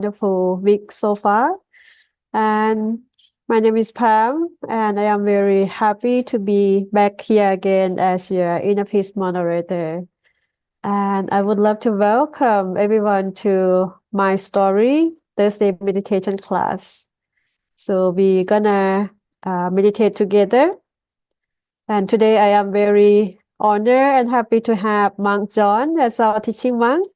wonderful week so far. And my name is Pam, and I am very happy to be back here again as your inner peace moderator. And I would love to welcome everyone to my story Thursday meditation class. So we're gonna meditate together. And today I am very honored and happy to have Monk John as our teaching monk.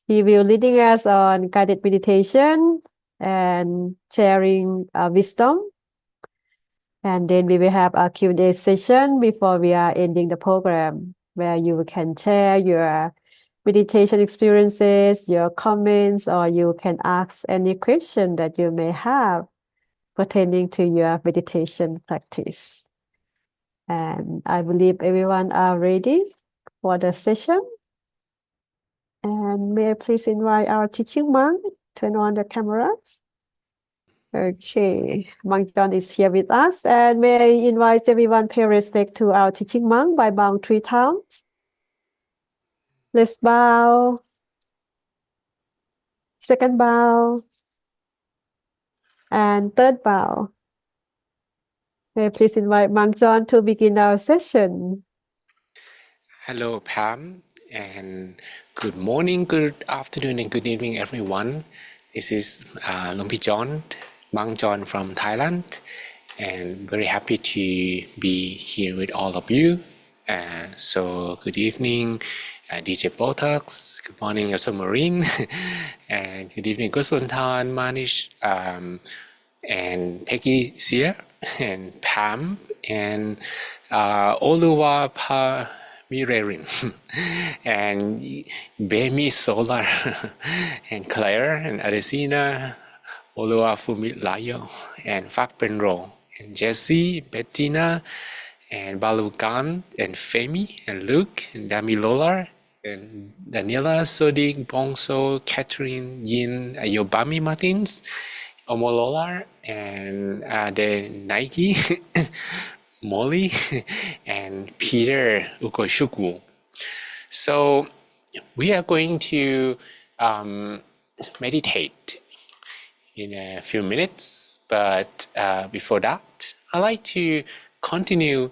He will leading us on guided meditation and sharing wisdom. And then we will have a Q&A session before we are ending the program, where you can share your meditation experiences, your comments, or you can ask any question that you may have pertaining to your meditation practice. And I believe everyone are ready for the session. And may I please invite our teaching monk, turn on the cameras. Okay, Monk John is here with us. And may I invite everyone pay respect to our teaching monk by bowing 3 times. Let's bow. Second bow. And third bow. May I please invite Monk John to begin our session. Hello, Pam, and good morning, good afternoon, and good evening, everyone. This is Lumpi John, Monk John from Thailand, and very happy to be here with all of you. So, good evening, DJ Botox. Good morning, also Marine, and good evening, Gusuntan, Manish, and Peggy Sear, and Pam, and Oluwa Mirerin, and Bemi Solar, and Claire, and Adesina, Oluwafumi Layo, and Fak Penro, and Jessie, Bettina, and Balugan, and Femi, and Luke, and Dami Lolar, and Daniela, Sodik, Bongso, Catherine, Yin, Yobami Martins, Omololar, and the Nike, Molly, and Peter Ukoshuku. So we are going to meditate in a few minutes, but before that, I'd like to continue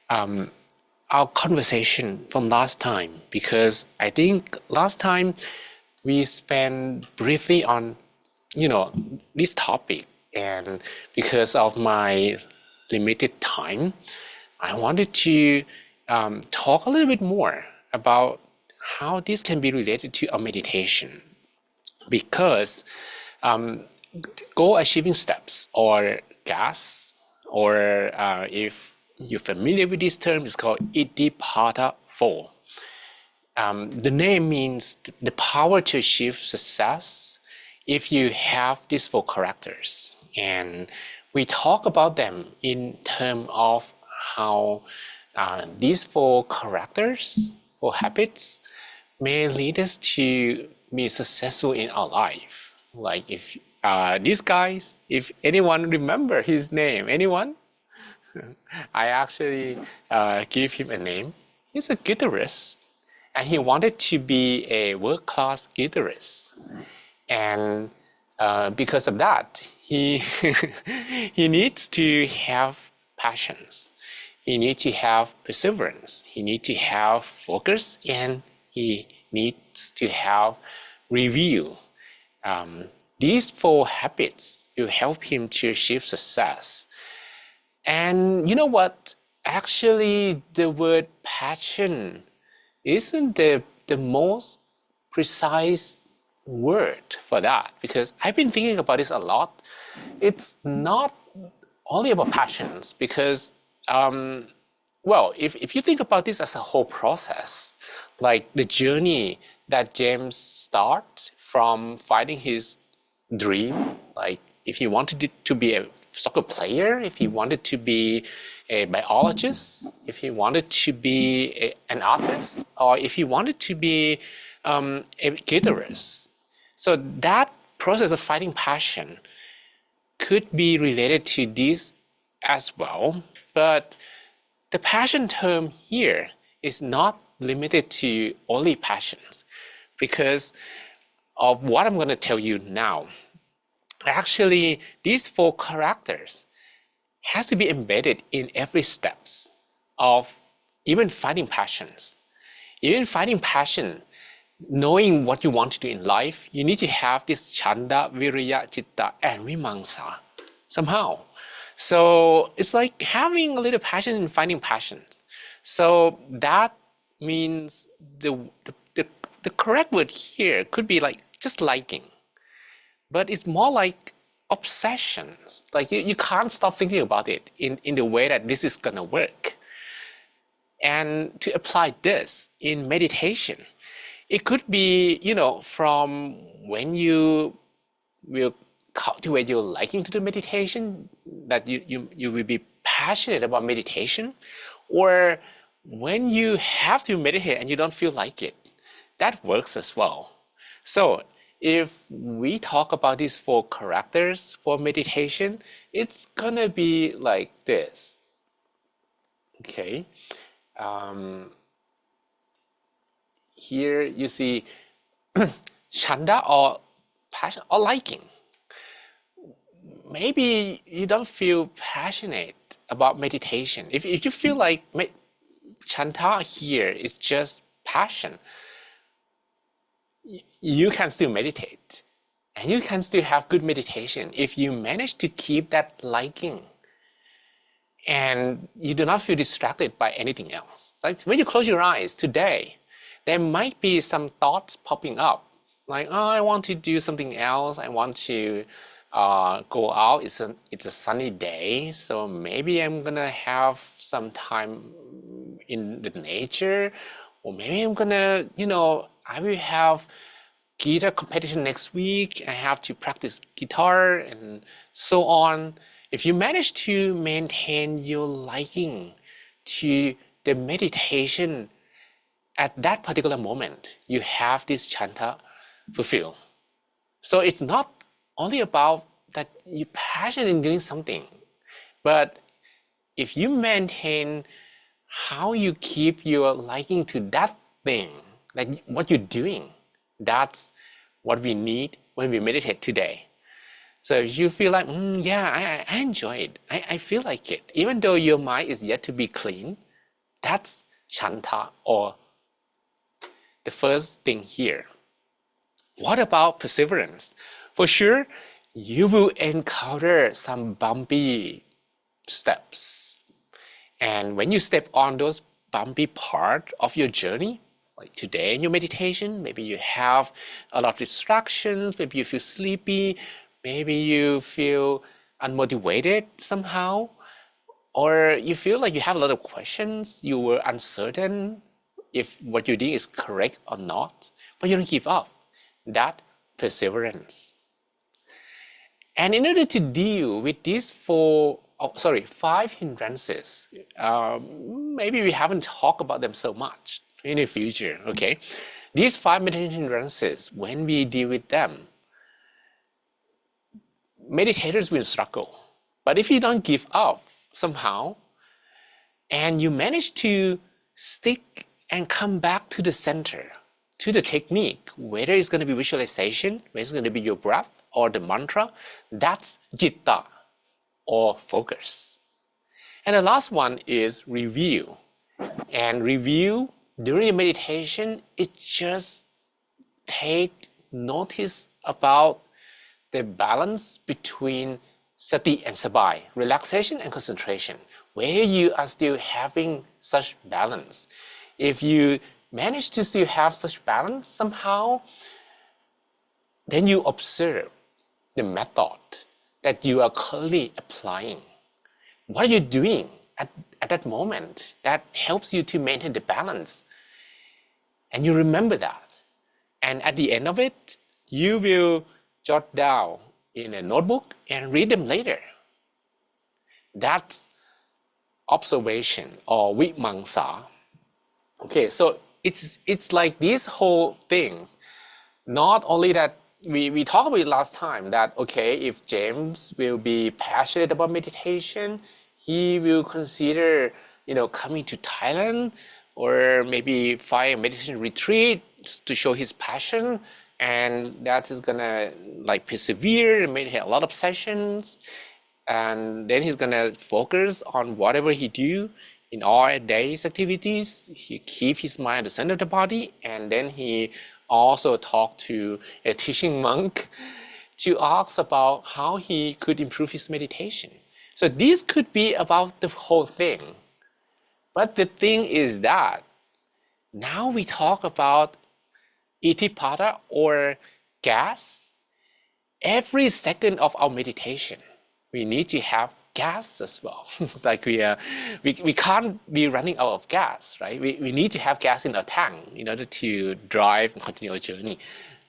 our conversation from last time, because I think last time we spent briefly on this topic, and because of my limited time, I wanted to talk a little bit more about how this can be related to a meditation, because goal achieving steps, or GAS, or if you're familiar with this term, it's called Iddhipata 4. The name means the power to achieve success if you have these 4 characters. And we talk about them in terms of how these 4 characters or habits may lead us to be successful in our life. Like if these guys, if anyone remember his name, anyone? I actually give him a name. He's a guitarist, and he wanted to be a world-class guitarist. And because of that, he he needs to have passions. He needs to have perseverance. He needs to have focus, and he needs to have review. These 4 habits will help him to achieve success. And you know what? Actually, the word passion isn't the most precise word for that, because I've been thinking about this a lot. It's not only about passions, because well, if you think about this as a whole process, like the journey that James started from finding his dream, like if he wanted to be a soccer player, if he wanted to be a biologist, if he wanted to be an artist, or if he wanted to be a guitarist. So that process of finding passion could be related to this as well. But the passion term here is not limited to only passions, because of what I'm going to tell you now. Actually, these 4 characters has to be embedded in every steps of even finding passions. Even finding passion, knowing what you want to do in life, you need to have this chanda, virya, chitta, and vimamsa somehow. So it's like having a little passion in finding passions. So that means the correct word here could be like just liking, but it's more like obsessions. Like you can't stop thinking about it in the way that this is gonna work. And to apply this in meditation, it could be, from when you will cultivate your liking to the meditation, that you will be passionate about meditation, or when you have to meditate and you don't feel like it, that works as well. So if we talk about these 4 characters for meditation, it's gonna be like this. Okay. Here you see chanda, or passion, or liking. Maybe you don't feel passionate about meditation. If you feel like chanda here is just passion, you can still meditate, and you can still have good meditation if you manage to keep that liking and you do not feel distracted by anything else. Like when you close your eyes today, there might be some thoughts popping up, like, oh, I want to do something else. I want to go out. It's a sunny day, so maybe I'm gonna have some time in the nature, or maybe I'm gonna, I will have guitar competition next week. I have to practice guitar and so on. If you manage to maintain your liking to the meditation at that particular moment, you have this chanta fulfilled. So it's not only about that you're passionate in doing something, but if you maintain how you keep your liking to that thing, like what you're doing, that's what we need when we meditate today. So if you feel like, yeah, I enjoy it, I feel like it, even though your mind is yet to be clean, that's chanta, or the first thing here. What about perseverance? For sure, you will encounter some bumpy steps. And when you step on those bumpy part of your journey, like today in your meditation, maybe you have a lot of distractions, maybe you feel sleepy, maybe you feel unmotivated somehow, or you feel like you have a lot of questions, you were uncertain if what you're doing is correct or not, but you don't give up. That perseverance. And in order to deal with these 5 hindrances, maybe we haven't talked about them so much in the future, okay? These 5 meditation hindrances, when we deal with them, meditators will struggle. But if you don't give up somehow, and you manage to stick and come back to the center, to the technique, whether it's going to be visualization, whether it's going to be your breath or the mantra, that's citta, or focus. And the last one is review. And review during the meditation, it just take notice about the balance between sati and sabai, relaxation and concentration, where you are still having such balance. If you manage to still have such balance somehow, then you observe the method that you are currently applying. What are you doing at that moment that helps you to maintain the balance? And you remember that. And at the end of it, you will jot down in a notebook and read them later. That's observation, or vimamsa. Okay, so it's like these whole things. Not only that we talked about it last time, that okay, if James will be passionate about meditation, he will consider coming to Thailand, or maybe find a meditation retreat to show his passion, and that is gonna like persevere and meditate a lot of sessions, and then he's gonna focus on whatever he do in all a day's activities. He keep his mind at the center of the body, and then he also talk to a teaching monk to ask about how he could improve his meditation. So this could be about the whole thing. But the thing is that now we talk about itipada or gas. Every second of our meditation, we need to have gas as well. It's like we can't be running out of gas, right? We need to have gas in our tank in order to drive and continue our journey.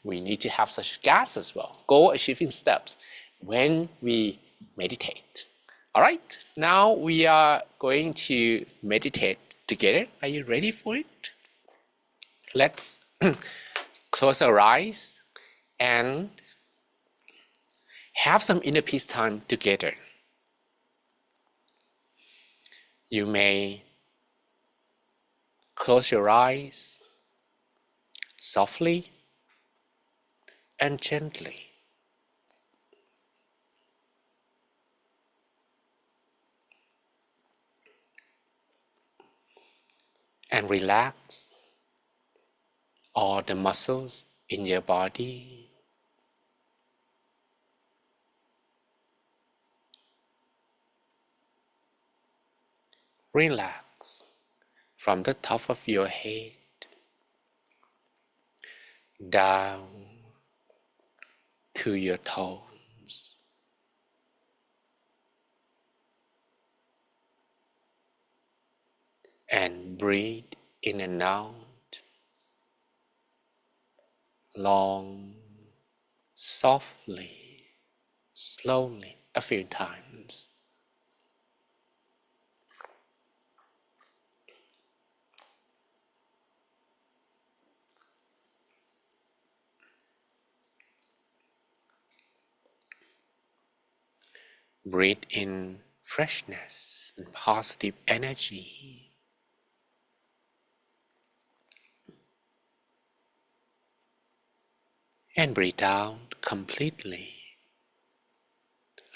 We need to have such gas as well, goal achieving steps when we meditate. All right, now we are going to meditate together. Are you ready for it? Let's close our eyes and have some inner peace time together. You may close your eyes softly and gently. And relax all the muscles in your body. Relax from the top of your head down to your toes. And breathe in and out, long, softly, slowly, a few times. Breathe in freshness and positive energy. And breathe out completely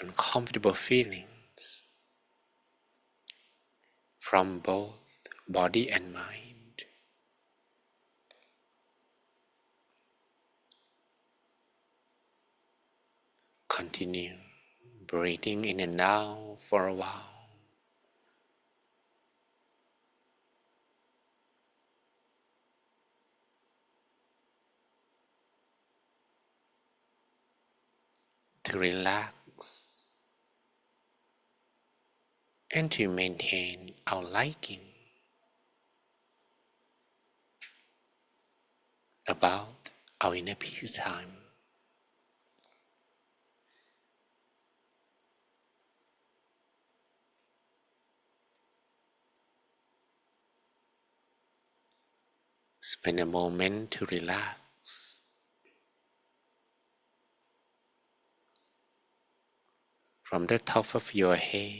uncomfortable feelings from both body and mind. Continue breathing in and out for a while. To relax and to maintain our liking about our inner peace time. Spend a moment to relax from the top of your head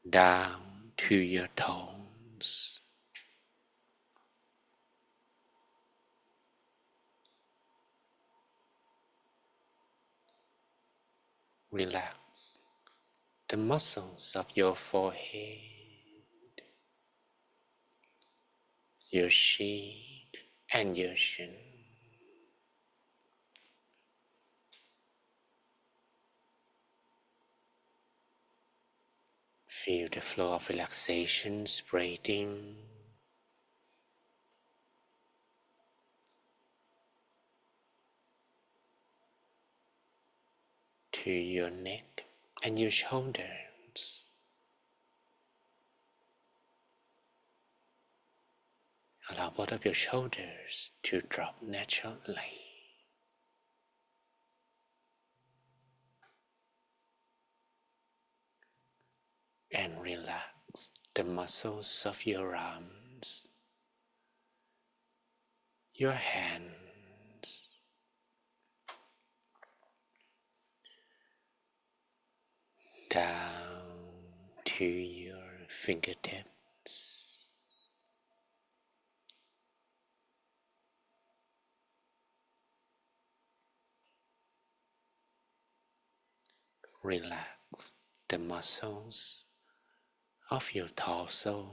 down to your toes. Relax the muscles of your forehead, your cheek, and your chin. Feel the flow of relaxation spreading to your neck and your shoulders. Allow both of your shoulders to drop naturally. And relax the muscles of your arms, your hands, down to your fingertips. relax the muscles of your torso.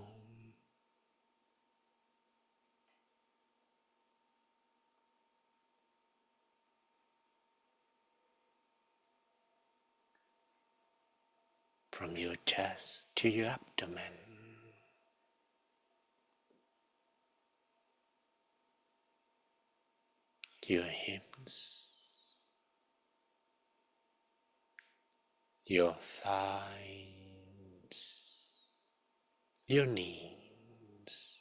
From your chest to your abdomen, your hips, your thighs, your knees,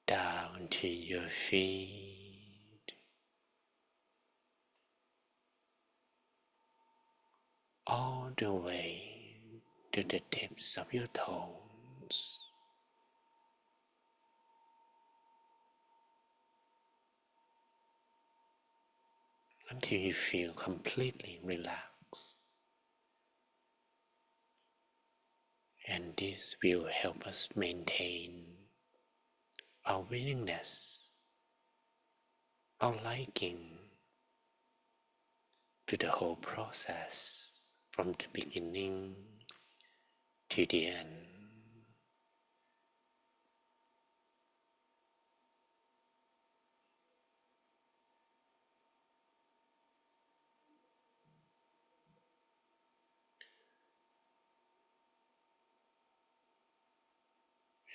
down to your feet, all the way to the tips of your toes, until you feel completely relaxed. And this will help us maintain our willingness, our liking to the whole process from the beginning to the end.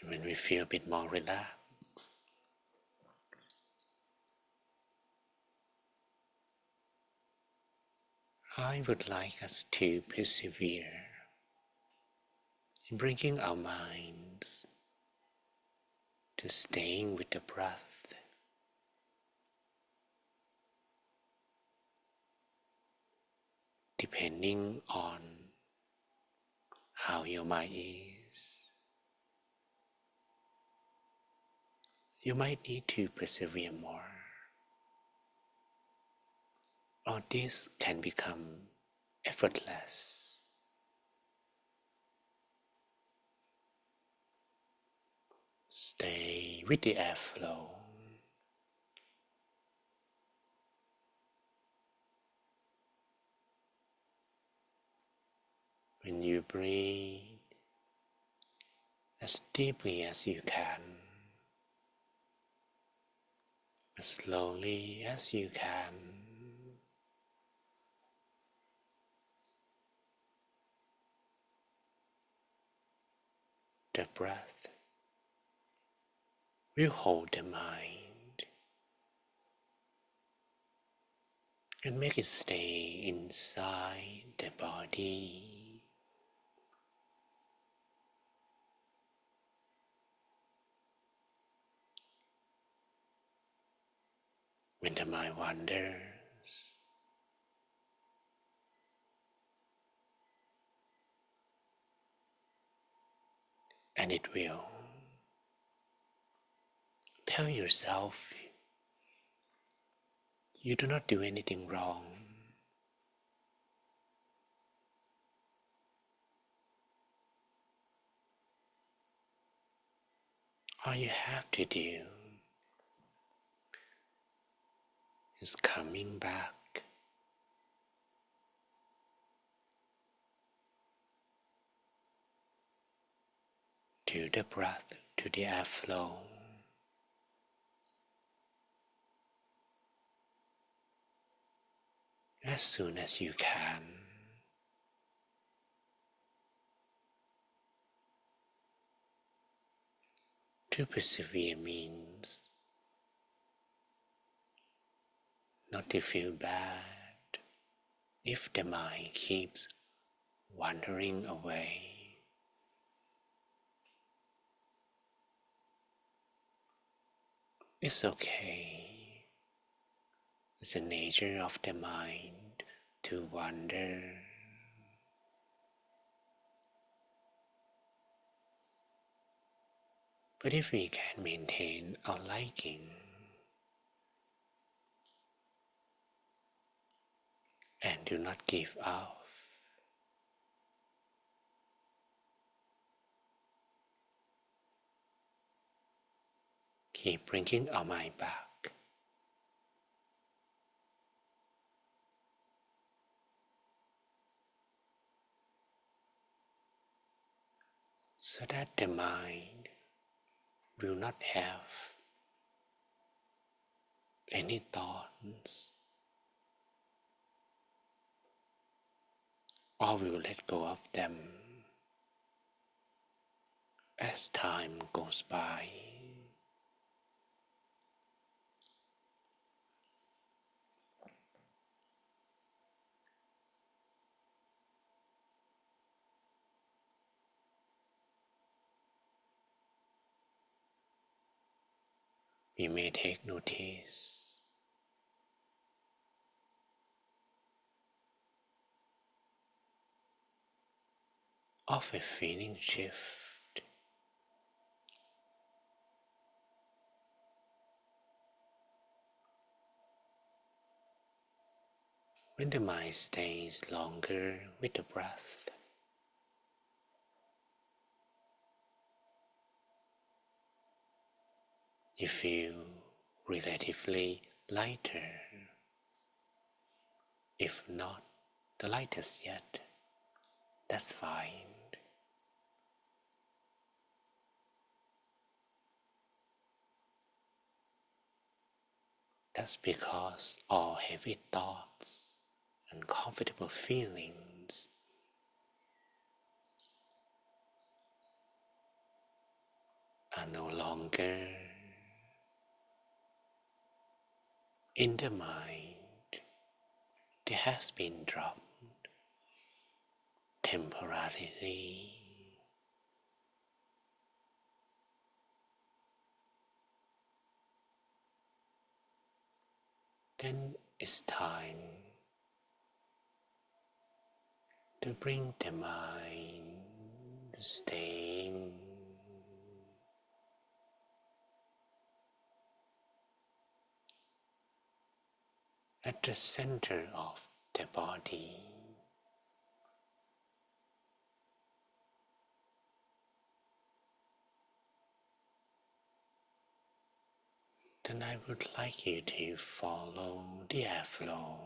And when we feel a bit more relaxed, I would like us to persevere in bringing our minds to staying with the breath, depending on how your mind is. You might need to persevere more, or this can become effortless. Stay with the airflow. When you breathe as deeply as you can, as slowly as you can, the breath will hold the mind and make it stay inside the body. When the mind wanders, and it will, tell yourself you do not do anything wrong. All you have to do is coming back to the breath, to the airflow, as soon as you can. To persevere means not to feel bad if the mind keeps wandering away. It's okay. It's the nature of the mind to wander. But if we can maintain our liking and do not give up, keep bringing our mind back so that the mind will not have any thoughts, or will let go of them as time goes by. We may take notice of a feeling shift when the mind stays longer with the breath. You feel relatively lighter, if not the lightest yet, that's fine. That's because all heavy thoughts and comfortable feelings are no longer in the mind. They have been dropped temporarily. Then it's time to bring the mind to stay at the center of the body. Then I would like you to follow the airflow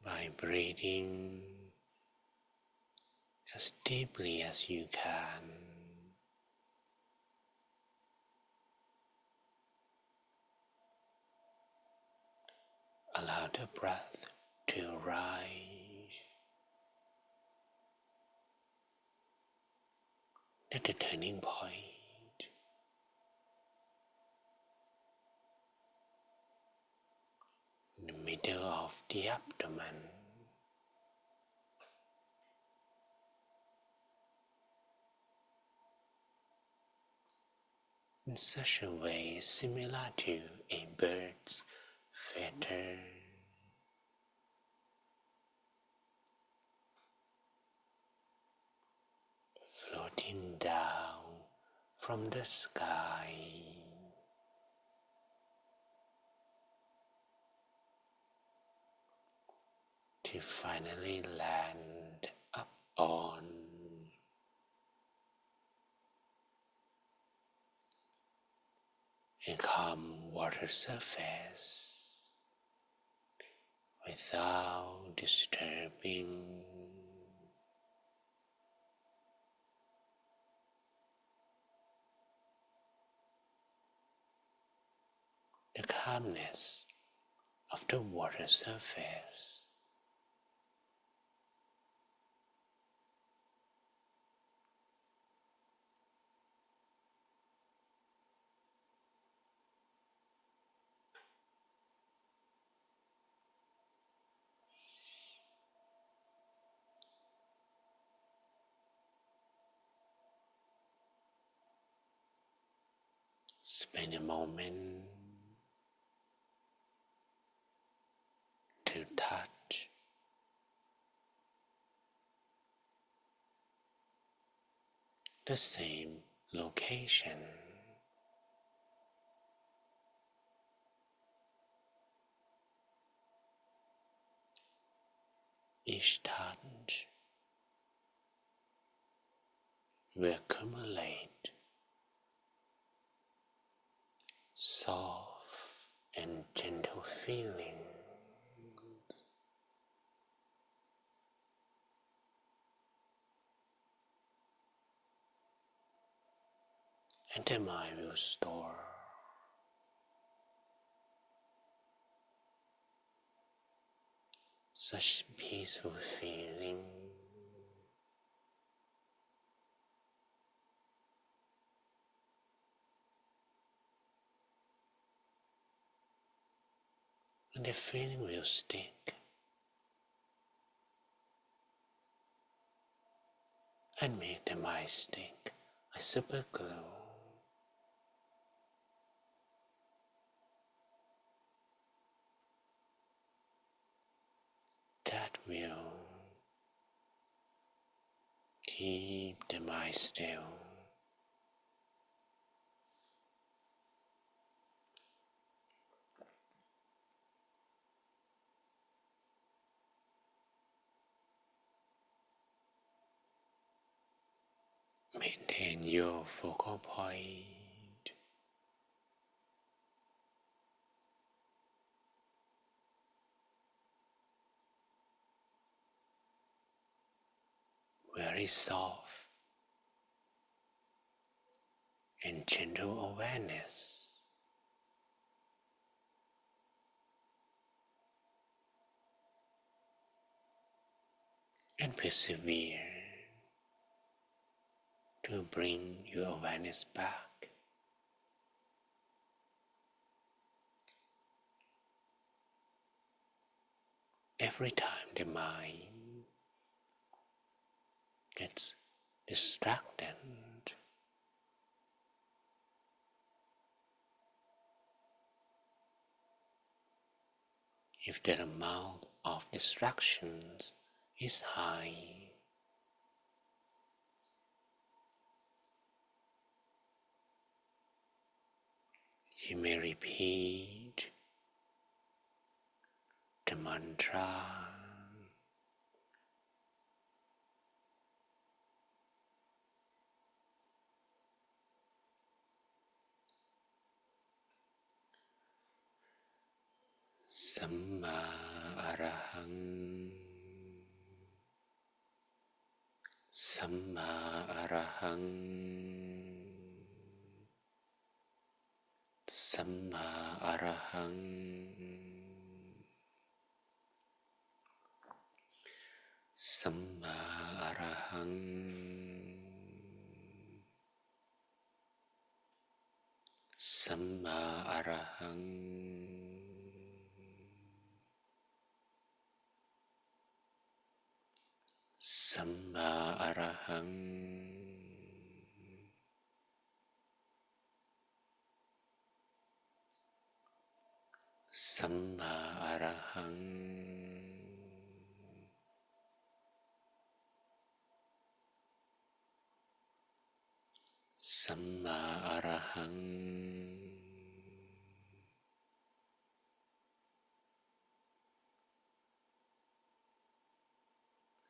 by breathing as deeply as you can. Allow the breath to rise at the turning point, in the middle of the abdomen. In such a way similar to a bird's feather, floating down from the sky to finally land up on a calm water surface without disturbing the calmness of the water surface. Spend a moment to touch the same location. Each touch will accumulate soft and gentle feelings and the mind will store such peaceful feeling. And the feeling will stick and make the mind stick a super glue that will keep the mind still. Maintain your focal point very soft and gentle awareness. And persevere to bring your awareness back. Every time the mind gets distracted, if the amount of distractions is high, you may repeat the mantra Samma Arahang, Samma Arahang, Samma Arahang, Samma Arahang, Samma Arahang, Samma Arahang, Samma Arahang, Samma Arahang,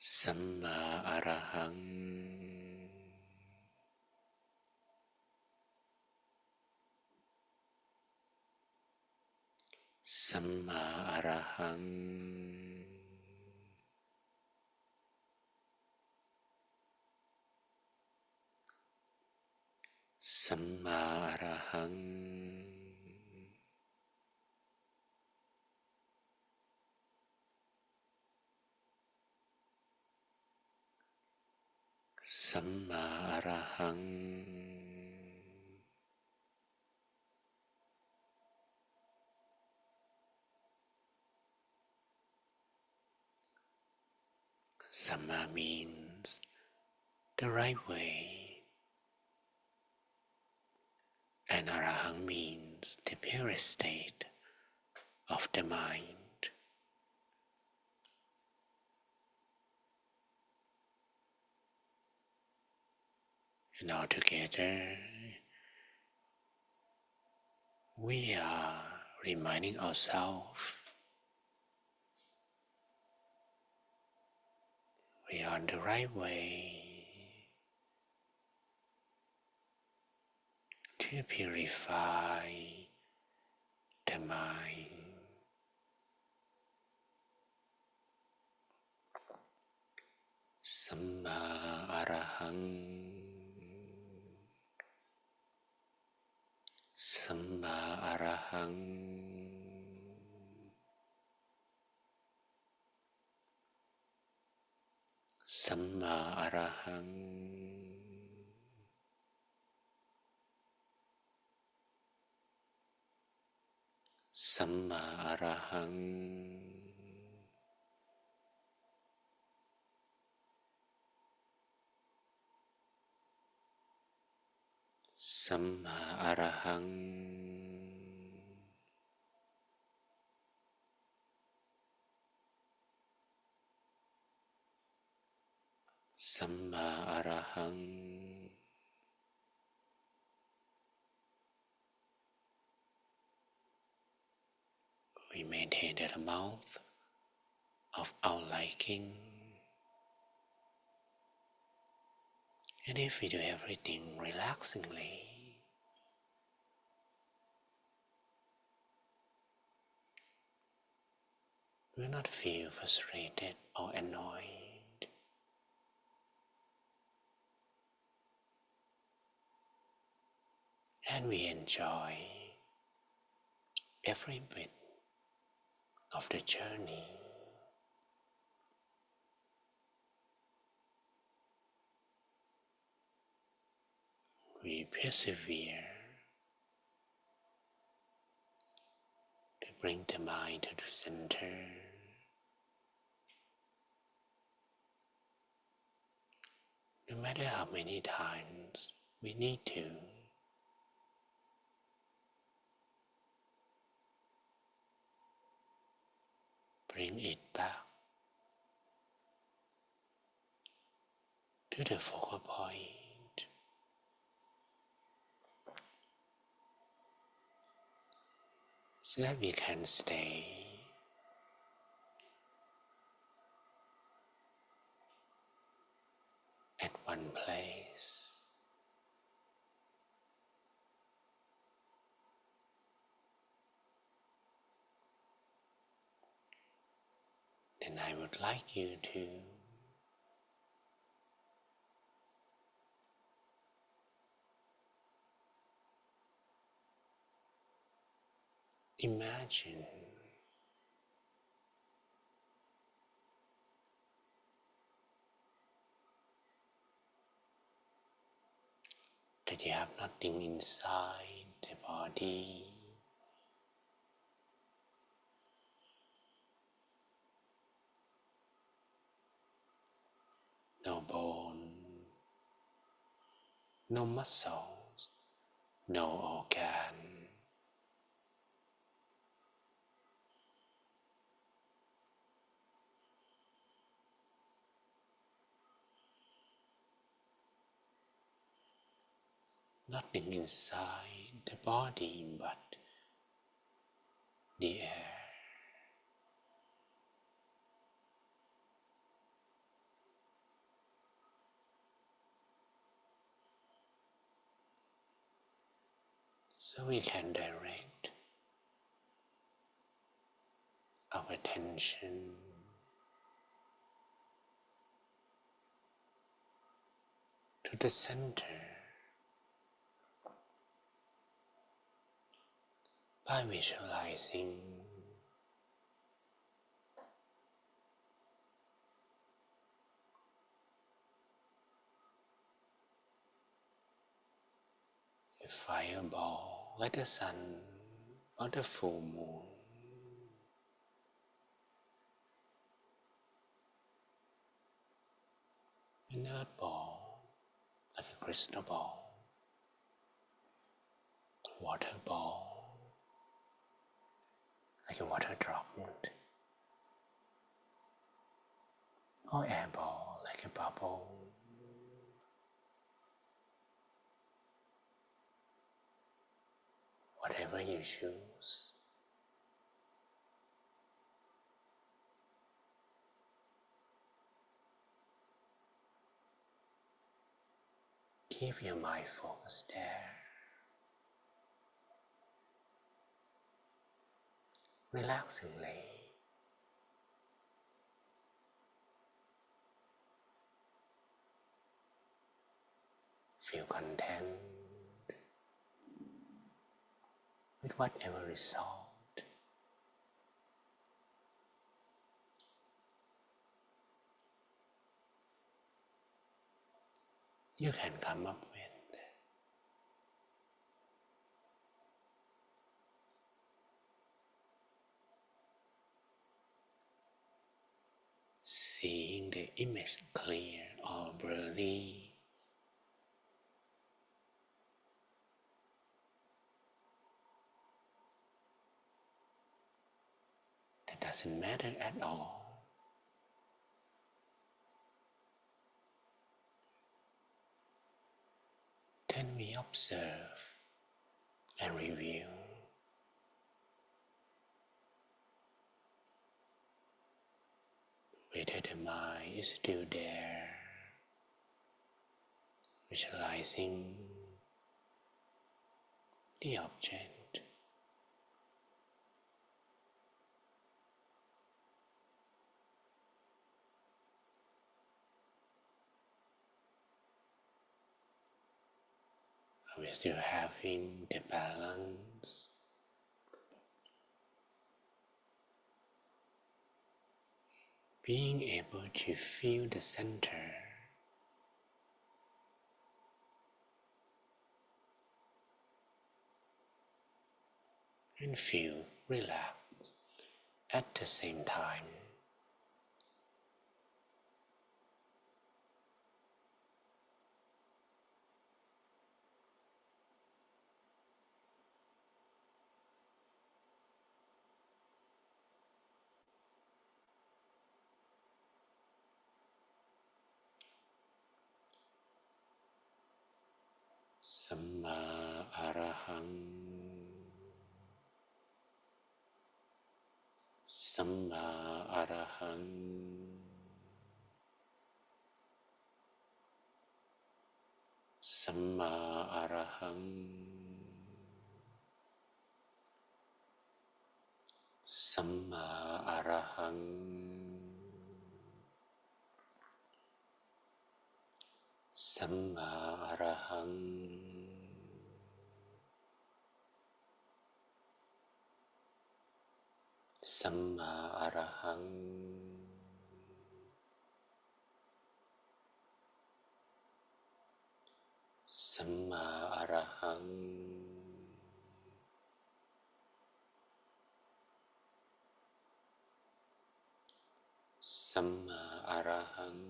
Samma Arahang, Samma Arahang, Samma Arahang, Samma Arahang, Samma means the right way, and Arahang means the purest state of the mind. And altogether, we are reminding ourselves we are on the right way to purify the mind. Samma Arahang, หังสัมมาอรหังสัมมาอรหังสัมมาอรหังสัมมาอรหัง We maintain the mouth of our liking, and if we do everything relaxingly, we will not feel frustrated or annoyed. And we enjoy every bit of the journey. We persevere to bring the mind to the center, no matter how many times we need to. Bring it back to the focal point, so that we can stay at one place. Then I would like you to imagine that you have nothing inside the body, no bone, no muscles, no organ. Nothing inside the body but the air. So we can direct our attention to the center by visualizing a fireball like the sun or the full moon. An earth ball like a crystal ball, water ball like a water droplet, or air ball like a bubble. Whatever you choose. Keep your mind focused there. Relaxingly. Feel content with whatever result you can come up with. Seeing the image clear or blurry, that doesn't matter at all. Then we observe and review. Whether the mind is still there, visualizing the object. Are we still having the balance? Being able to feel the center and feel relaxed at the same time. Samma Arahang, Samma Arahang, Samma Arahang, Samma Arahang, Samma Arahang, Samma Arahang, Samma Arahang, Samma Arahang.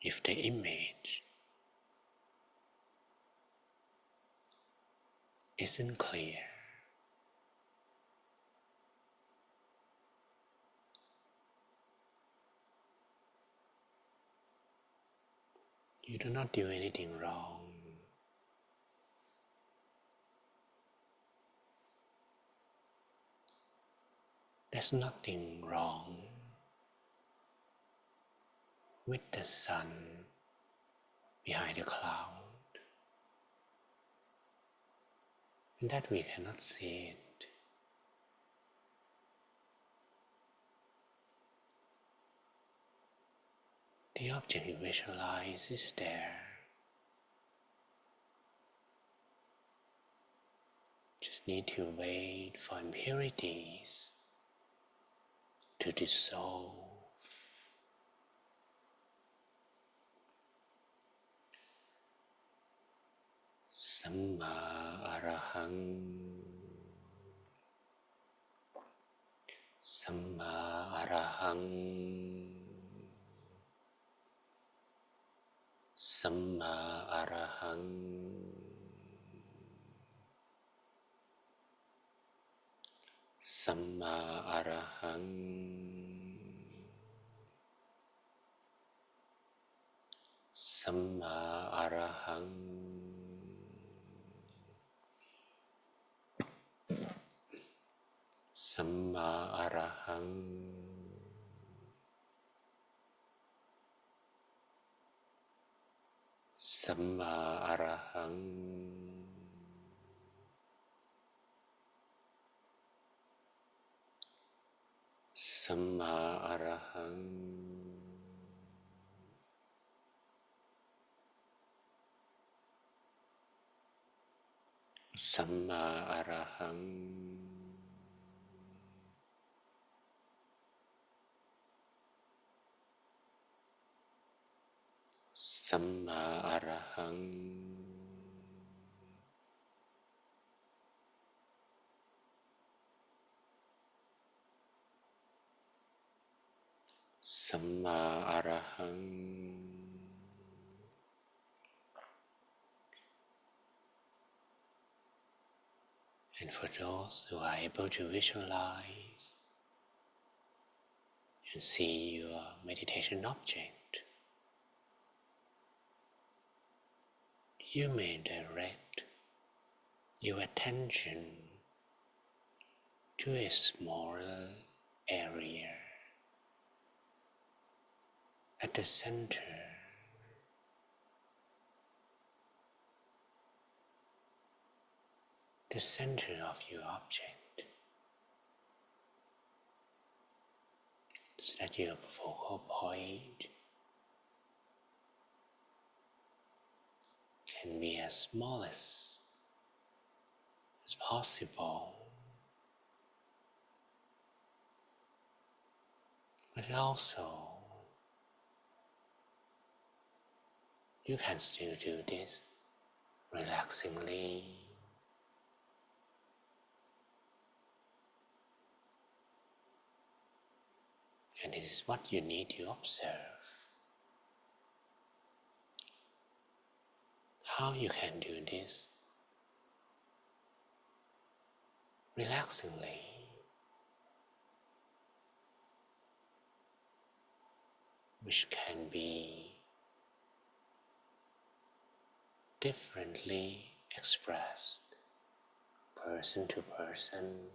If the image isn't clear, you do not do anything wrong. There's nothing wrong with the sun behind the cloud, and that we cannot see it. The object you visualize is there. Just need to wait for impurities to dissolve. Samma Arahang, Samma Arahang, Samma Arahang, Samma Arahang, Samma Arahang, Samma Arahang, Samma Arahang, Samma Arahang, สัมมาอรหังสัมมาอรหังสัมมาอรหัง And for those who are able to visualize and see your meditation object, you may direct your attention to a smaller area at the center. The center of your object, so that your focal point can be as small as possible, but also you can still do this relaxingly. And this is what you need to observe. How you can do this relaxingly. Which can be differently expressed person to person.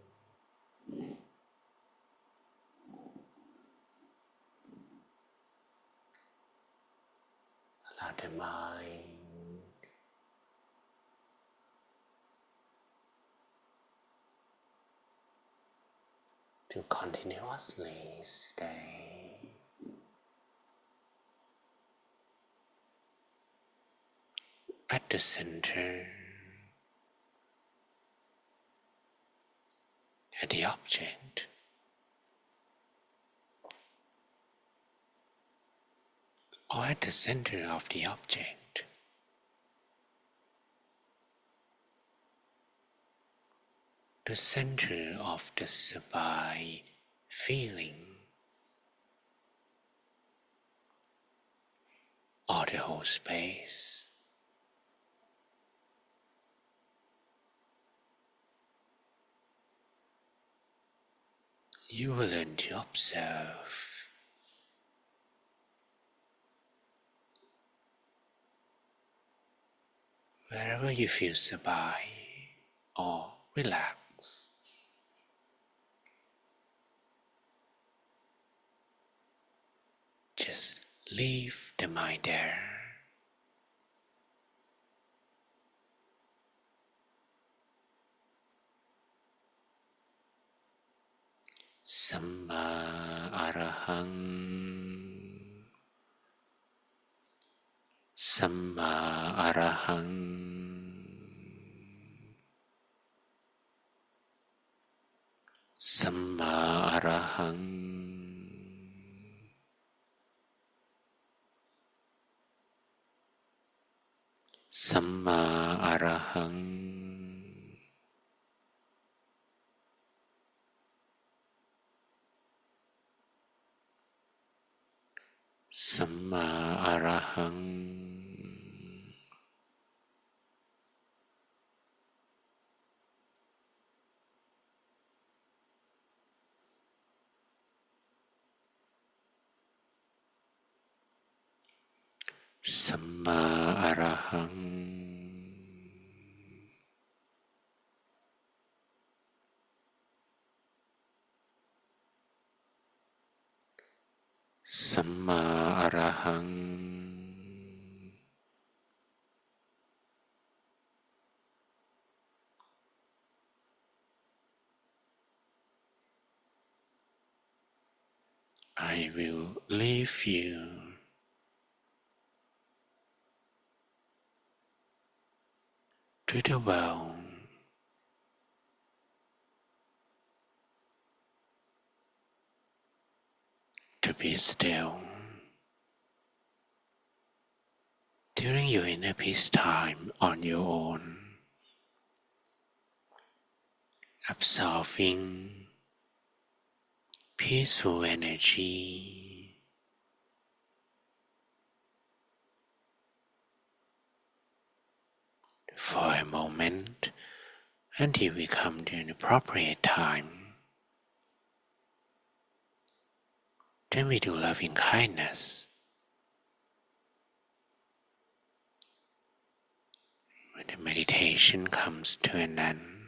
Allow the mind to continuously stay at the center, at the object, or at the center of the object. The center of the sabai feeling, or the whole space. You will learn to observe wherever you feel sabai or relax. Just leave the mind there. Samma arahang, Samma arahang, Samma arahang, Samma arahang. Samma arahang. Samma arahang. Samma arahang. I will leave you to the world to be still. During your inner peace time on your own, absorbing peaceful energy, for a moment until we come to an appropriate time. Then we do loving kindness. When the meditation comes to an end,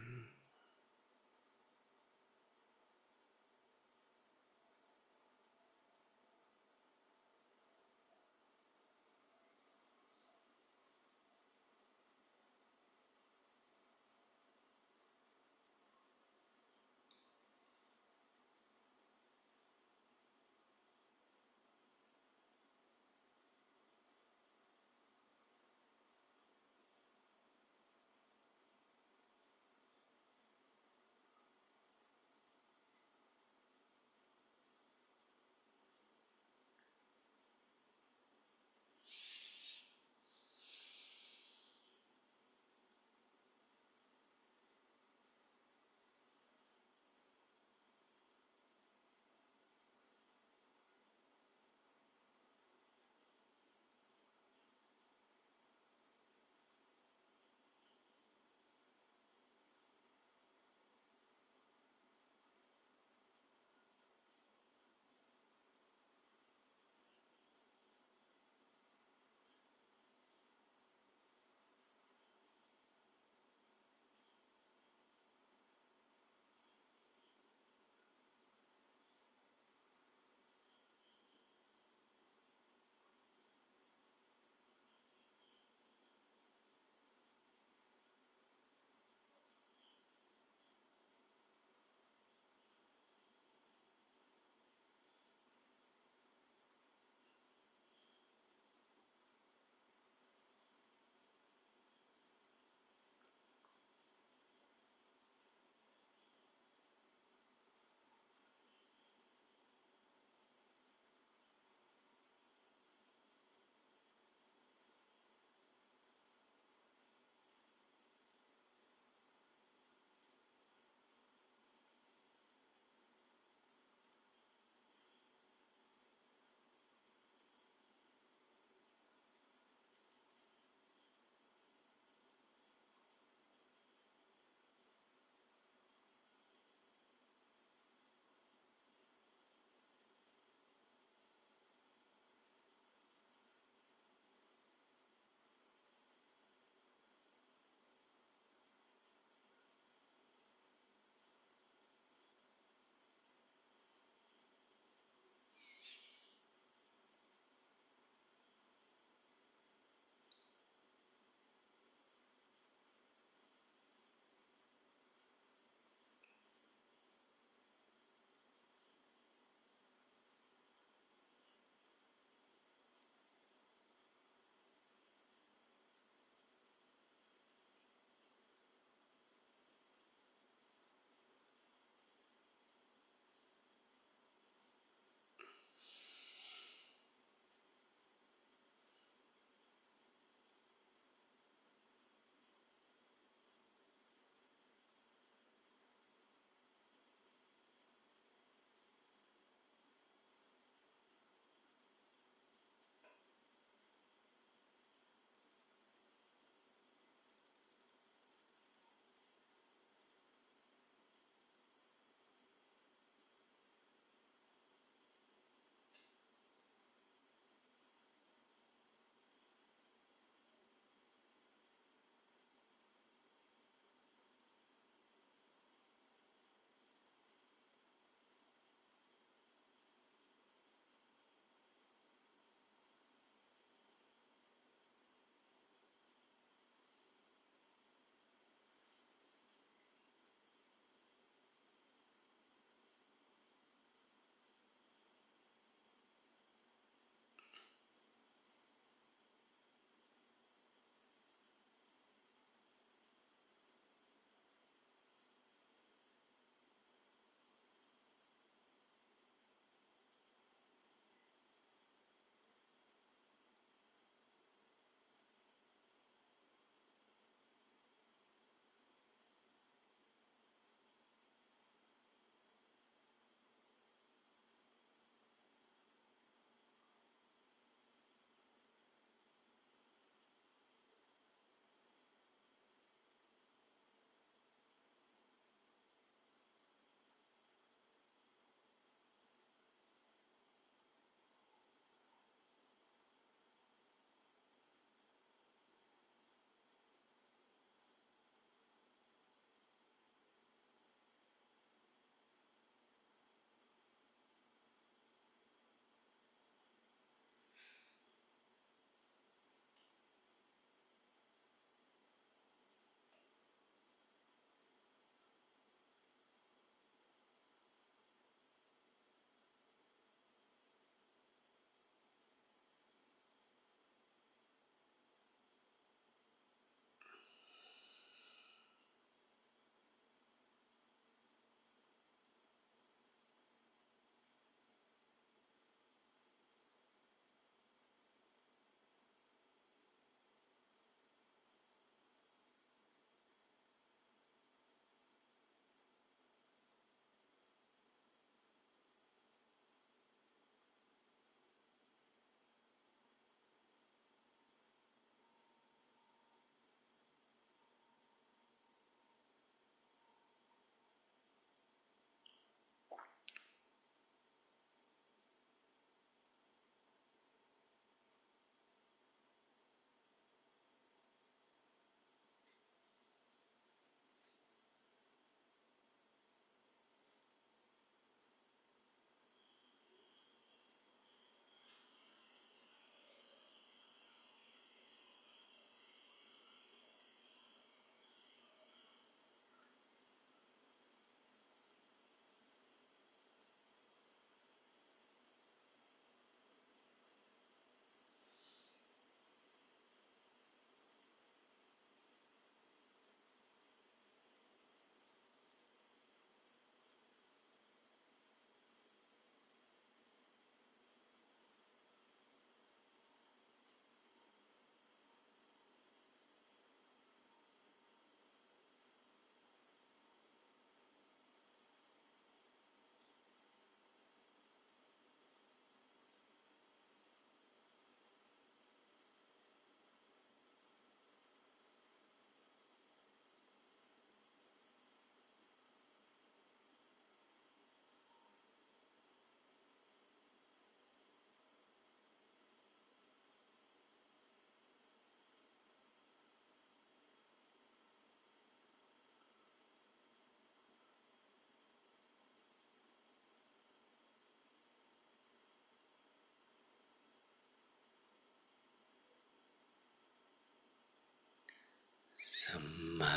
มา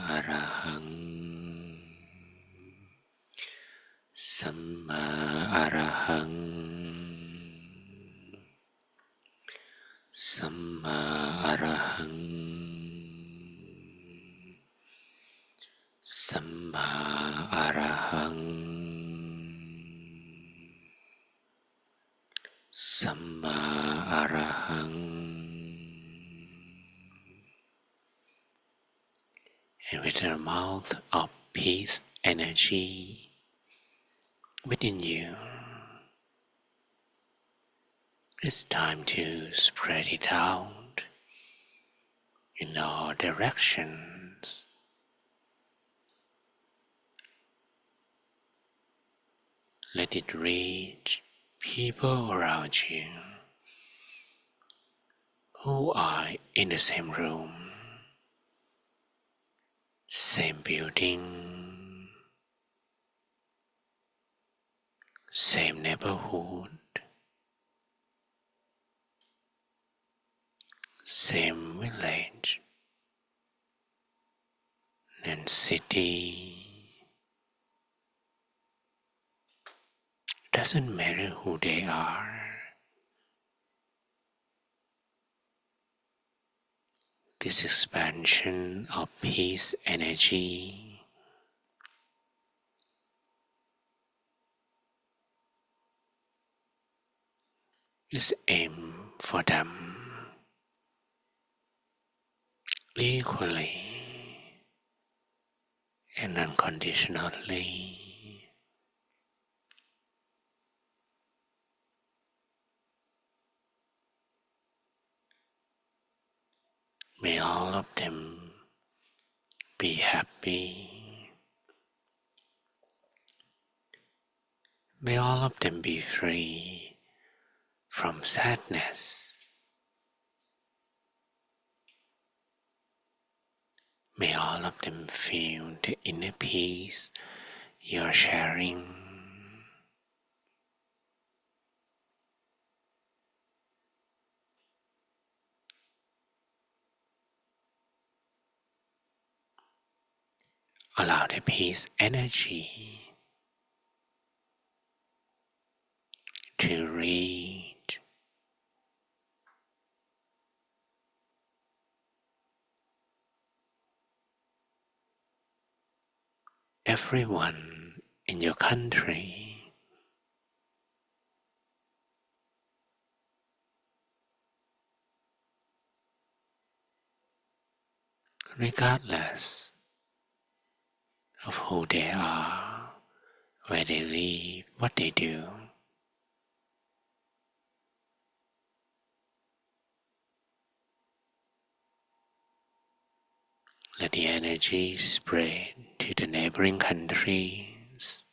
อะระหังสัมมาอะระหังสัมมาอะระหังสัมมาอะระหังสัมมาอะระหัง And with the amount of peace energy within you, it's time to spread it out in all directions. Let it reach people around you who are in the same room, same building, same neighborhood, same village and city. Doesn't matter who they are. This expansion of peace energy is aimed for them equally and unconditionally. May all of them be happy. May all of them be free from sadness. May all of them feel the inner peace you're sharing. Allow the peace energy to reach everyone in your country, regardless of who they are, where they live, what they do. Let the energy spread to the neighboring countries,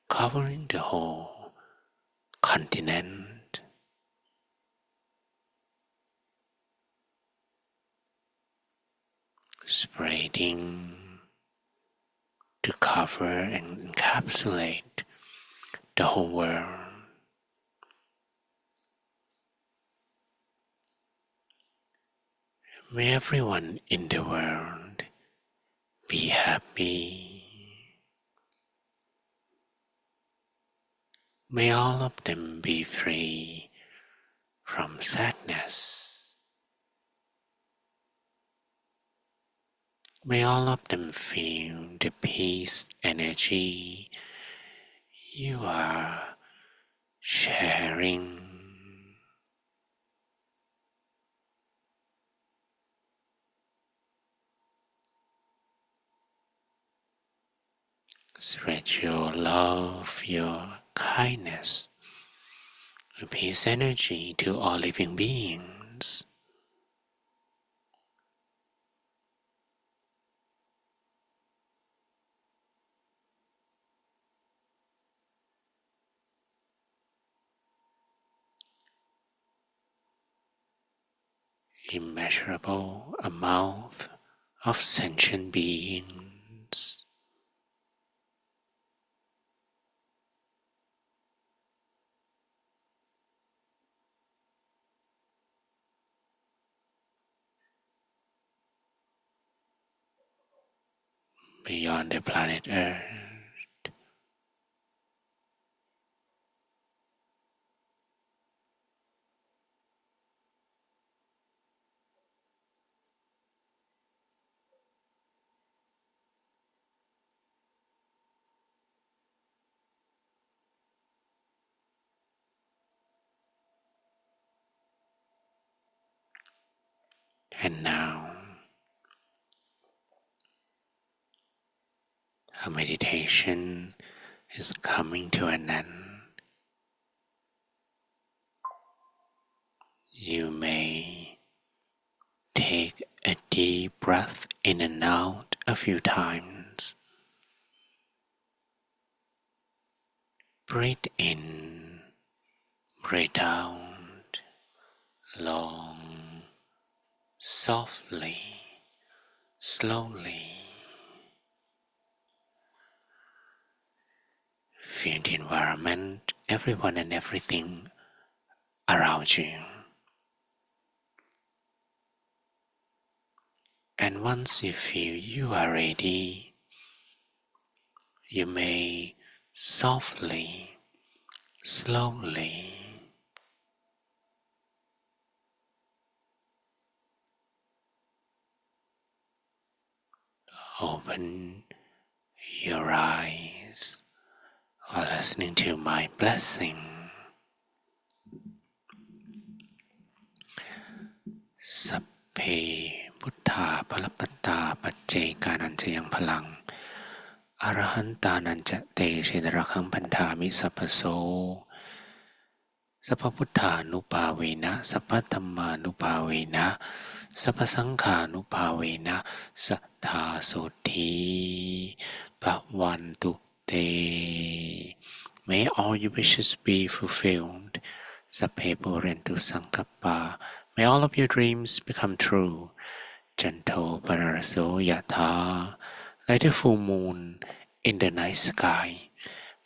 covering the whole continent, spreading to cover and encapsulate the whole world. May everyone in the world be happy. May all of them be free from sadness. May all of them feel the peace energy you are sharing. Spread your love, your kindness, the peace energy to all living beings. Immeasurable amount of sentient beings, beyond the planet Earth. And now, our meditation is coming to an end. You may take a deep breath in and out a few times. Breathe in, breathe out, long, softly, slowly. Feel the environment, everyone and everything around you. And once you feel you are ready, you may softly, slowly open your eyes while listening to my blessing. Sapphe Buddha Palapatta Pacchekanan Yang Palang Arahantanan Te Shidrakang Pantami Sappaso Sappabuddhanupavena Sappathammanupavena Sappasanghanupavena Sattha Sothi Bhavantu Te. May all your wishes be fulfilled. Sapphe Purentu Sankappa. May all of your dreams become true. Janto Pararaso Yatha. Like the full moon in the night sky.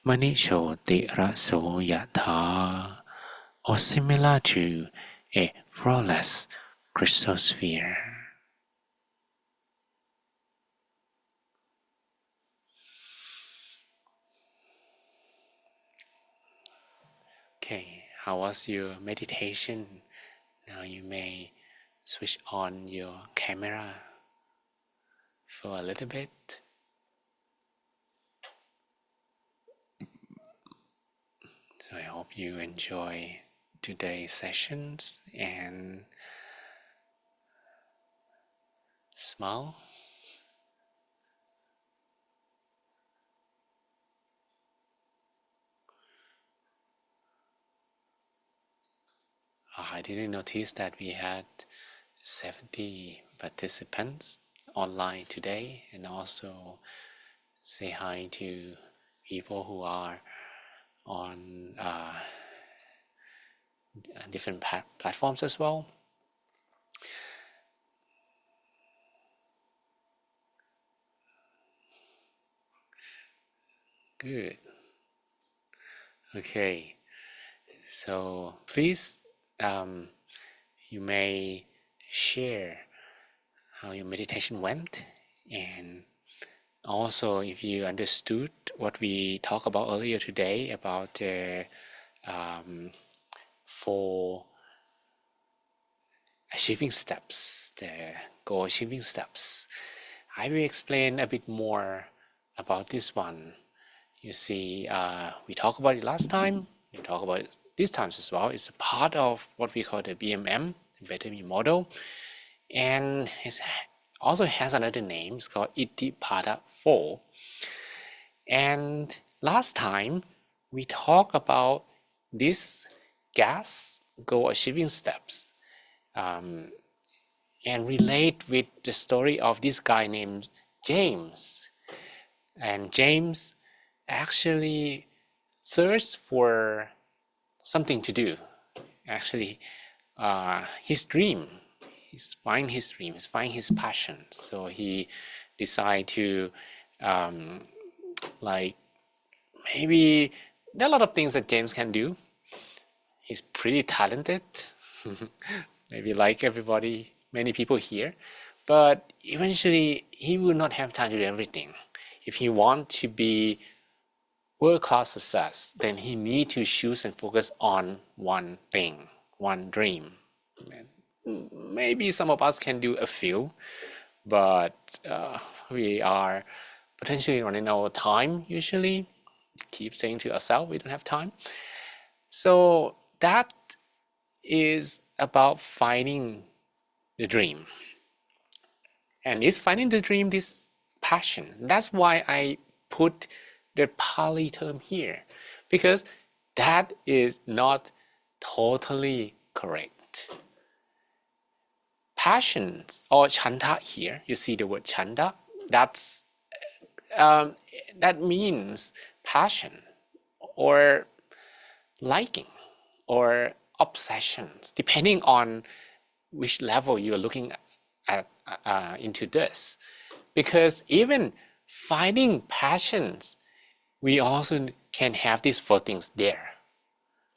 Manisho Raso Yatha. Or similar to a flawless crystal sphere. Okay, how was your meditation? Now you may switch on your camera for a little bit. So I hope you enjoy today's sessions and smile. I didn't notice that we had 70 participants online today, and also say hi to people who are on different platforms as well. Good. Okay, so please, you may share how your meditation went, and also if you understood what we talked about earlier today about the 4 achieving steps, the goal achieving steps. I will explain a bit more about this one. You see, we talked about it last time, we talked about it this time as well. It's a part of what we call the BMM, the Better Me model, and it also has another name. It's called Itthipada 4. And last time we talked about this gas goal achieving steps, and relate with the story of this guy named James. And James actually searched for something to do. Actually, his dream, find his passion. So he decided to, like, maybe there are a lot of things that James can do. He's pretty talented, maybe like everybody, many people here, but eventually he will not have time to do everything. if he want to be world-class success, then he need to choose and focus on one thing, one dream. Maybe some of us can do a few, but we are potentially running out of time usually. Keep saying to ourselves we don't have time. So that is about finding the dream. And is finding the dream this passion? That's why I put the Pali term here, because that is not totally correct. Passions or chanda here, you see the word chanda, that means passion or liking or obsessions, depending on which level you're looking at into this. Because even finding passions, we also can have these four things there.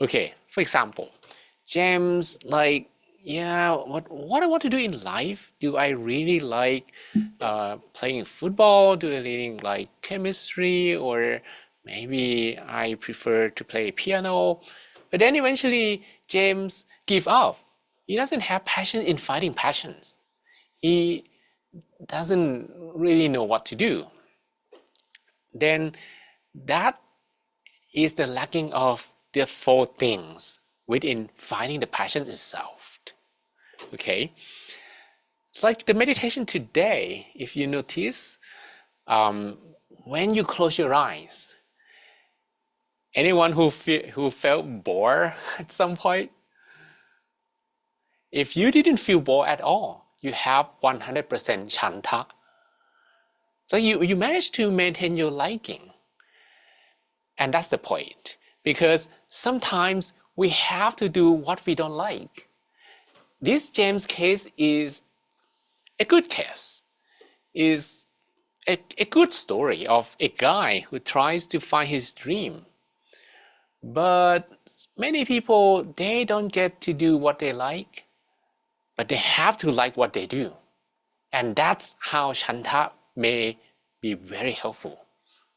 Okay, for example, James, like, yeah, what I want to do in life? Do I really like playing football? Do I really like chemistry? Or maybe I prefer to play piano? But then eventually James give up. He doesn't have passion in fighting passions. He doesn't really know what to do. Then that is the lacking of the four things within finding the passion itself. Okay, it's like the meditation today. If you notice, when you close your eyes, anyone who felt bored at some point, if you didn't feel bored at all, you have 100% chanta. So you manage to maintain your liking. And that's the point, because sometimes we have to do what we don't like. This James case is a good case, is a good story of a guy who tries to find his dream. But many people, they don't get to do what they like, but they have to like what they do. And that's how chanta may be very helpful.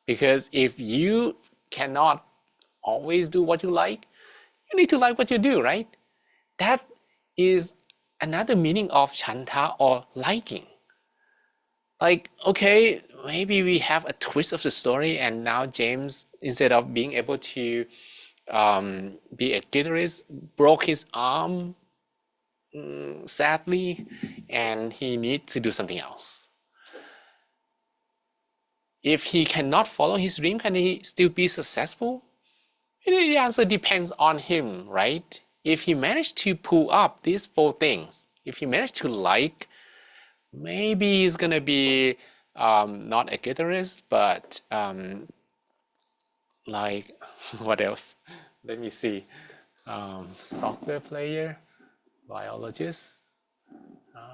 Because if you cannot always do what you like, you need to like what you do, right? That is another meaning of chanta or liking. Like, okay, maybe we have a twist of the story, and now James, instead of being able to be a guitarist, broke his arm sadly, and he needs to do something else. If he cannot follow his dream, can he still be successful? The answer depends on him, right? If he managed to pull up these four things, if he managed to like, maybe he's gonna be not a guitarist, but like, what else? Let me see. Soccer player, biologist.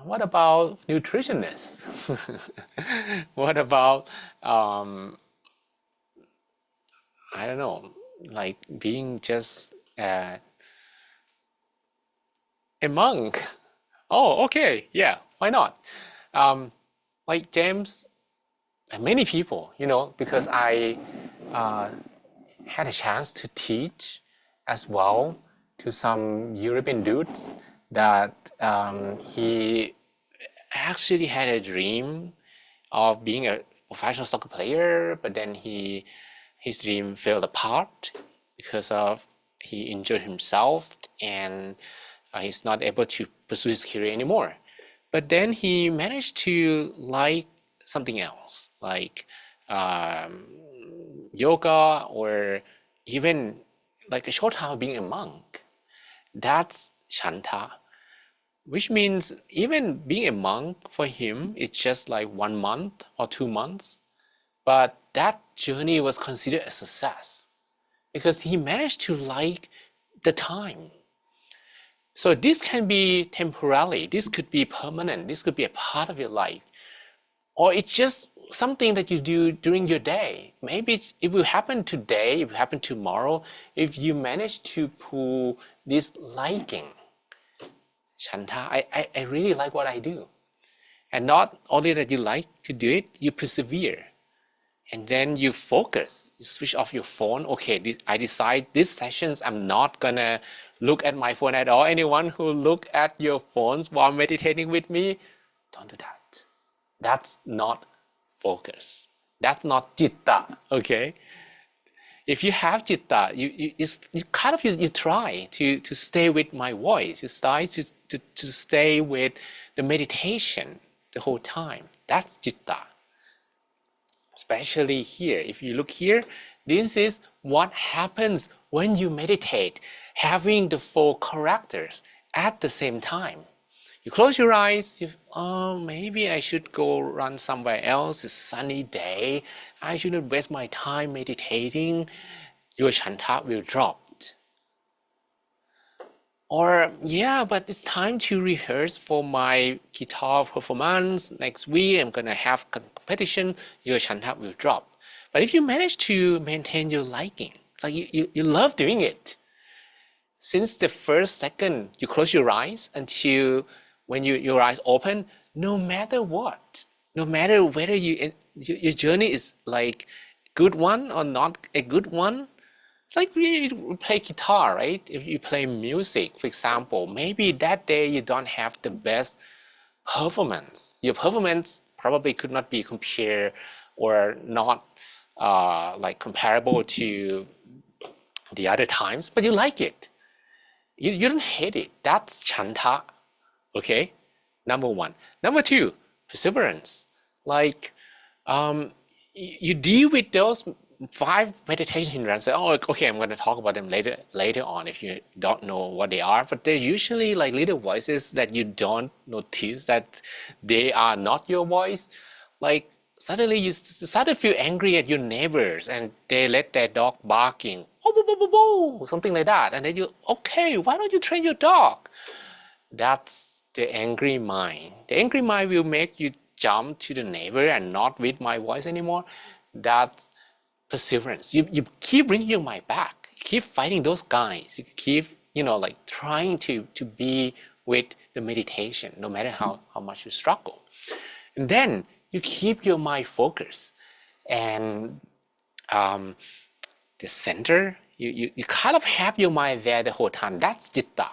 What about nutritionist? What about I don't know, like being just a monk? Oh, okay, yeah, why not? Like James and many people, because I had a chance to teach as well to some European dudes that he actually had a dream of being a professional soccer player, but then his dream fell apart because of he injured himself and he's not able to pursue his career anymore. But then he managed to like something else, like yoga, or even like a short time of being a monk. That's chanta, which means even being a monk for him is just like 1 month or 2 months. But that journey was considered a success because he managed to like the time. So this can be temporary, this could be permanent, this could be a part of your life. Or it's just something that you do during your day. Maybe it will happen today, it will happen tomorrow, if you manage to pull this liking. Chanta, I really like what I do. And not only that you like to do it, you persevere. and then you focus, you switch off your phone. Okay, I decide these sessions I'm not gonna look at my phone at all. Anyone who look at your phones while meditating with me, don't do that. That's not focus. That's not citta, okay? If you have citta, you try to stay with my voice. You try to stay with the meditation the whole time. That's citta. Especially here, if you look here, this is what happens when you meditate, having the four characters at the same time. You close your eyes, maybe I should go run somewhere else. It's a sunny day. I shouldn't waste my time meditating. Your chanta will drop. Or, yeah, but it's time to rehearse for my guitar performance. Next week, I'm going to have competition. Your chanta will drop. But if you manage to maintain your liking, like you love doing it, since the first second you close your eyes until when your eyes open, no matter what, no matter whether your journey is like good one or not a good one, it's like you play guitar, right? If you play music, for example, maybe that day you don't have the best performance. Your performance probably could not be compared or not like comparable to the other times, but you like it. You don't hate it. That's chanta, okay? Number one. Number two, perseverance. Like you deal with those 5 meditation hindrances. Oh, okay, I'm going to talk about them later on if you don't know what they are. But they're usually like little voices that you don't notice that they are not your voice. Like suddenly you start to feel angry at your neighbors and they let their dog barking, something like that. And then you, okay, why don't you train your dog? That's the angry mind. The angry mind will make you jump to the neighbor and not with my voice anymore. That's perseverance. You keep bringing your mind back. You keep fighting those guys. You keep, like trying to be with the meditation, no matter how much you struggle. And then you keep your mind focused. And the center, you kind of have your mind there the whole time. That's citta.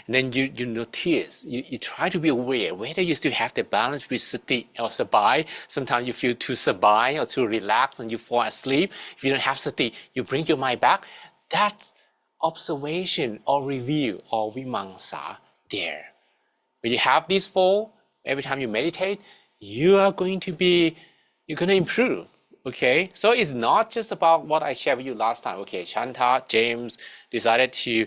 And then you notice, you try to be aware whether you still have the balance with sati or sabai. Sometimes you feel too sabai or too relaxed and you fall asleep. If you don't have sati, you bring your mind back. That's observation or review or vimangsa there. When you have these 4, every time you meditate, you're going to improve. Okay, so it's not just about what I shared with you last time. Okay, Chanta, James decided to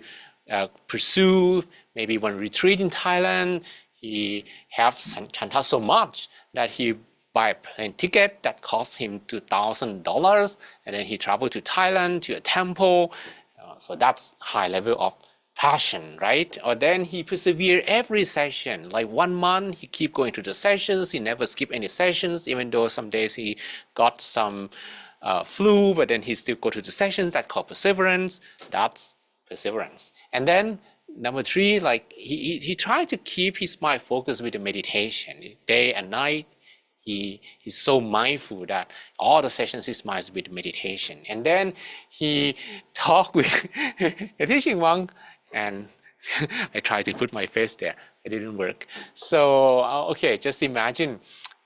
pursue maybe one retreat in Thailand. He have Chanta so much that he buy a plane ticket that cost him $2,000, and then he traveled to Thailand to a temple. So that's high level of passion, right? Or then he persevere every session, like 1 month, he keep going to the sessions, he never skip any sessions, even though some days he got some flu, but then he still go to the sessions. That's called perseverance. That's perseverance. And then number 3, like he tried to keep his mind focused with the meditation, day and night. He's so mindful that all the sessions his mind is with meditation. And then he talked with a teaching monk, and I tried to put my face there. It didn't work. So, okay, just imagine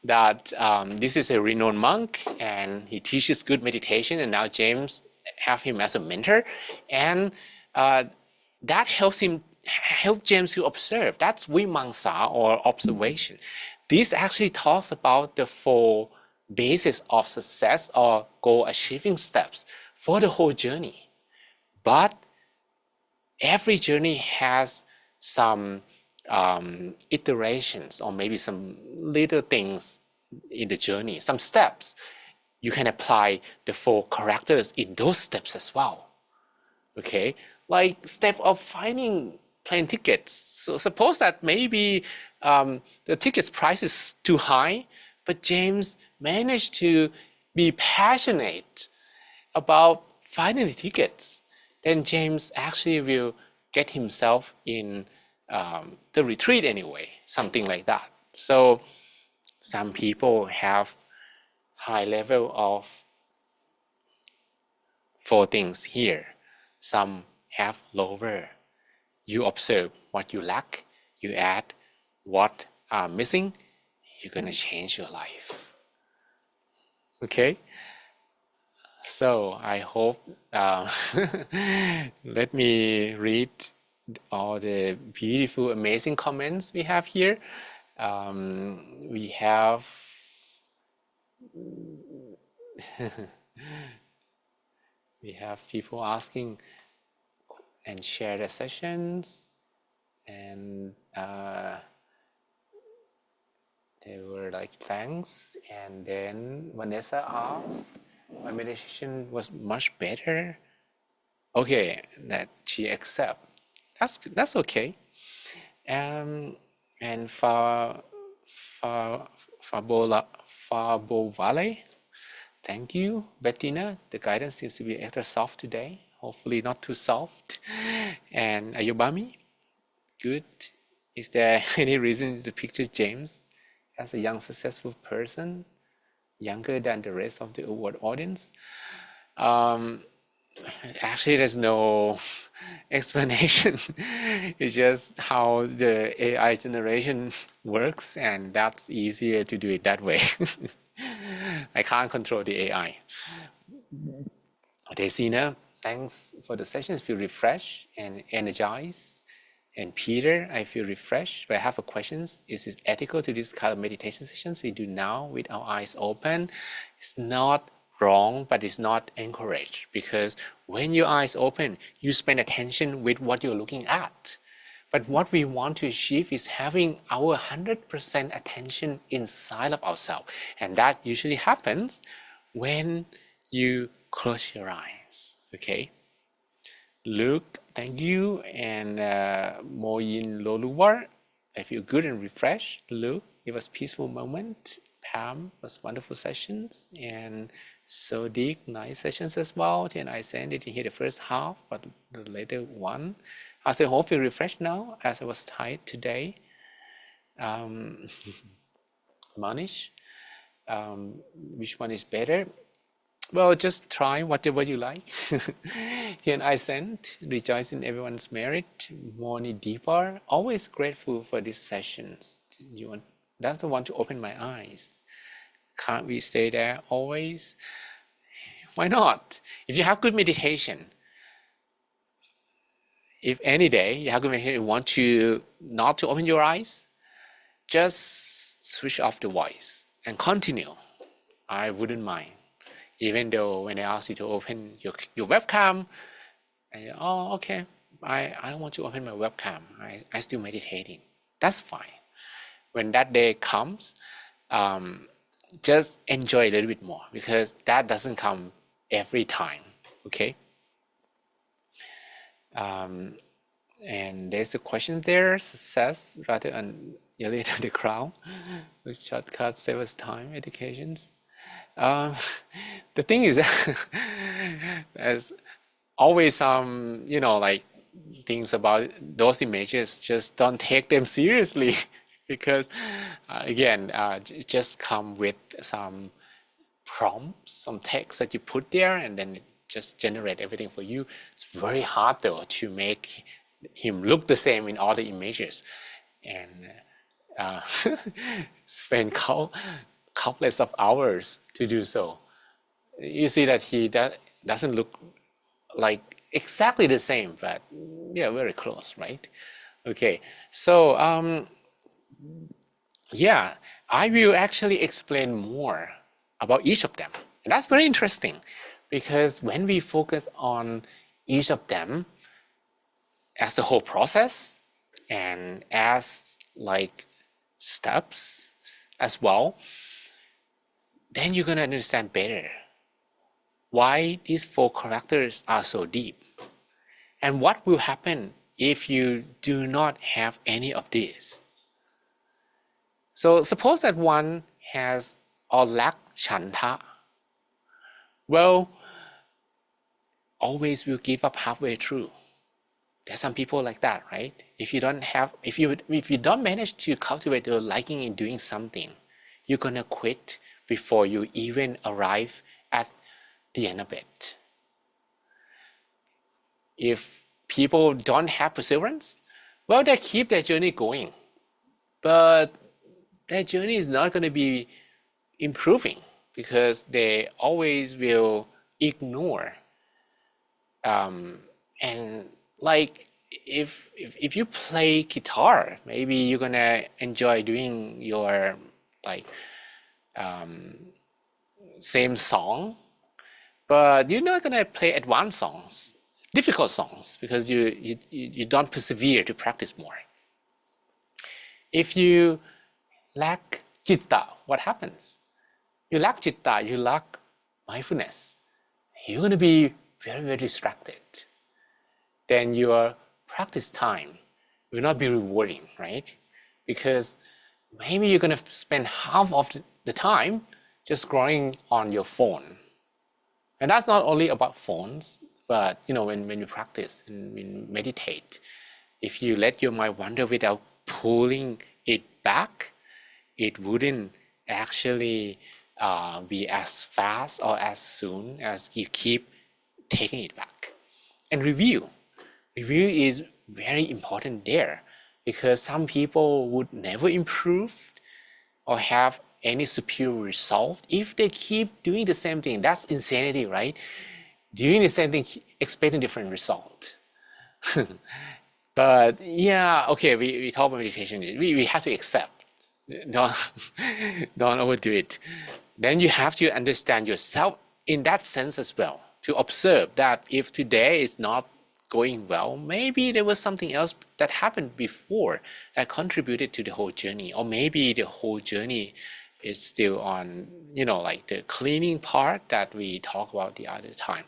that this is a renowned monk and he teaches good meditation, and now James have him as a mentor. And that help James to observe. That's vimangsa or observation. This actually talks about the 4 bases of success or goal achieving steps for the whole journey. But every journey has some iterations or maybe some little things in the journey, some steps. You can apply the 4 characters in those steps as well. Okay, like step of finding plane tickets. So suppose that maybe the tickets price is too high, but James managed to be passionate about finding the tickets. Then James actually will get himself in the retreat anyway, something like that. So some people have high level of 4 things here. Some have lower. You observe what you lack, you add what are missing, you're gonna change your life. Okay? So I hope, let me read all the beautiful, amazing comments we have here. We have people asking and share the sessions, and they were like, thanks. And then Vanessa asked, my meditation was much better. Okay, that she accept. That's okay. And Fabovale, thank you. Bettina, the guidance seems to be extra soft today. Hopefully not too soft. And Ayobami, good. Is there any reason to picture James as a young, successful person, younger than the rest of the award audience? Actually, there's no explanation. It's just how the AI generation works, and that's easier to do it that way. I can't control the AI. Desina, thanks for the sessions. Feel refreshed and energized. And Peter, I feel refreshed, but I have a question. Is it ethical to this kind of meditation sessions we do now with our eyes open? It's not wrong, but it's not encouraged, because when your eyes open, you spend attention with what you're looking at. But what we want to achieve is having our 100% attention inside of ourselves. And that usually happens when you close your eyes, okay? Luke, thank you. And Moyin Loluwar, I feel good and refreshed. Luke, it was a peaceful moment. Pam, was wonderful sessions. And Sodik, nice sessions as well. And I didn't hear the first half, but the later one. I say, hope you refreshed now, as I was tired today. Manish, which one is better? Well, just try whatever you like. Here I sent, rejoice in everyone's merit, Morning deeper. Always grateful for these sessions. That's the one to open my eyes. Can't we stay there always? Why not? If you have good meditation, if any day you have good meditation, you want to not to open your eyes, just switch off the voice and continue. I wouldn't mind. Even though when I ask you to open your webcam, and you, oh, okay, I don't want to open my webcam. I still meditating. That's fine. When that day comes, just enjoy a little bit more, because that doesn't come every time, okay? And there's a question there, success rather than yelling to the crowd, with shortcuts, save us time, educations. The thing is that there's always some, like things about those images, just don't take them seriously because again, just come with some prompts, some text that you put there, and then it just generate everything for you. It's very hard though to make him look the same in all the images, and spend countless of hours to do so. You see that he doesn't look like exactly the same, but yeah, very close, right? Okay, so yeah, I will actually explain more about each of them. And that's very interesting, because when we focus on each of them as the whole process and as like steps as well, then you're gonna understand better why these 4 characters are so deep, and what will happen if you do not have any of these. So suppose that one has or lack chanta. Well, always will give up halfway through. There's some people like that, right? If you don't manage to cultivate your liking in doing something, you're gonna quit before you even arrive at the end of it. if people don't have perseverance, well, they keep their journey going, but their journey is not going to be improving because they always will ignore. And like if you play guitar, maybe you're gonna enjoy doing your like same song, but you're not gonna play advanced songs, difficult songs, because you don't persevere to practice more. If you lack citta, what happens? You lack citta, you lack mindfulness. You're going to be very, very distracted. Then your practice time will not be rewarding, right? Because maybe you're going to spend half of the time just scrolling on your phone. And that's not only about phones, but when you practice and when you meditate, if you let your mind wander without pulling it back, it wouldn't actually be as fast or as soon as you keep taking it back. And review is very important there, because some people would never improve or have any superior result if they keep doing the same thing. That's insanity, right? Doing the same thing, expecting different result. But yeah, okay, we talk about meditation. We have to accept. Don't overdo it. Then you have to understand yourself in that sense as well, to observe that if today is not going well, maybe there was something else that happened before that contributed to the whole journey, or maybe the whole journey is still on, like the cleaning part that we talked about the other time.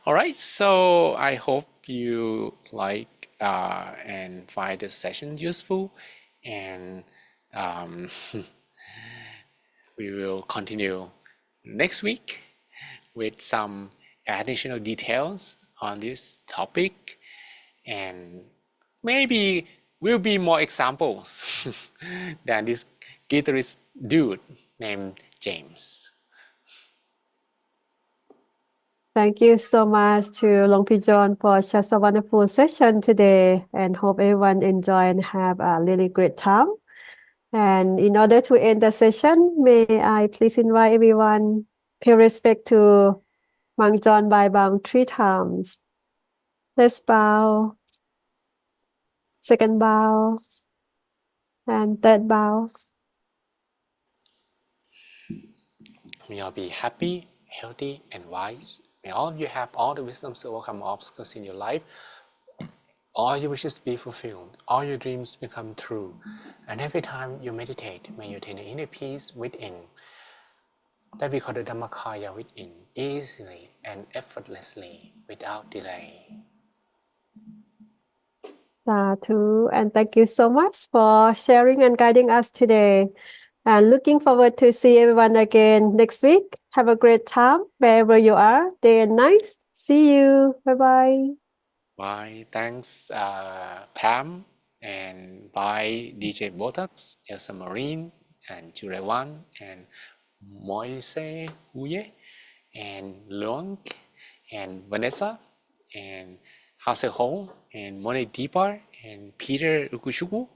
All right, so I hope you like and find this session useful, and we will continue next week with some additional details on this topic, and maybe will be more examples than this guitarist dude named James. Thank you so much to Long Pijon for just a wonderful session today, and hope everyone enjoy and have a really great time. And in order to end the session, may I please invite everyone pay respect to Mang John by bowing 3 times. Let's bow, second bow, and third bow. May all be happy, healthy, and wise. May all of you have all the wisdom to overcome obstacles in your life. All your wishes be fulfilled. All your dreams become true. And every time you meditate, may you attain the inner peace within, that we call the Dhammakaya within, easily and effortlessly, without delay. Sadhu, and thank you so much for sharing and guiding us today. And looking forward to see everyone again next week. Have a great time wherever you are, day and night. See you. Bye-bye. Bye. Thanks, Pam, and bye, DJ Botax, Elsa Marine, and Jurewan, and Moise Huye, and Luong, and Vanessa, and Haseho, and Mone Deepar, and Peter Ukushuku,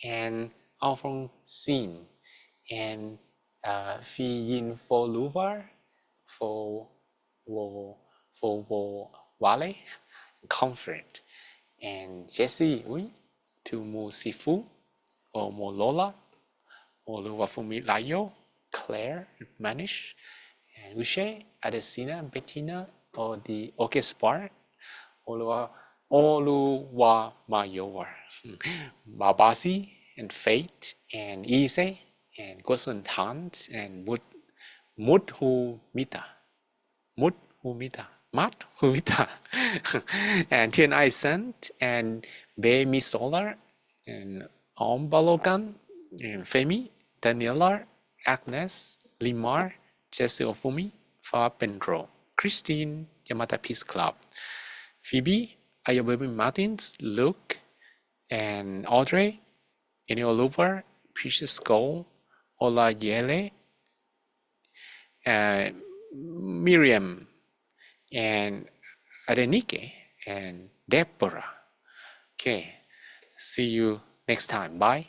and Alphonsine, and Phi Yin Fo Luvar, Fo Wale, Comfort, and Jesse Ui, to Mo Sifu, or Mo Lola, or Luwafumi Layo, Claire Manish, and Uche, Adesina, Bettina, or the Oke Spar, Oluwa Mayowa, Babasi, and Fate, and Ise, and Gosun Tant, and Mudhu Mita, and Tien Ai Sant, and Be Mi Solar, and Om Balogan, and Femi, Daniela, Agnes, Limar, Jesse Ofumi, Fa Pendro, Christine, Yamata Peace Club, Phoebe, Ayababy Martins, Luke, and Audrey, Enio Luber, Precious Gold, Ola Yele, Miriam, and Adenike and Deborah. Okay, see you next time. Bye.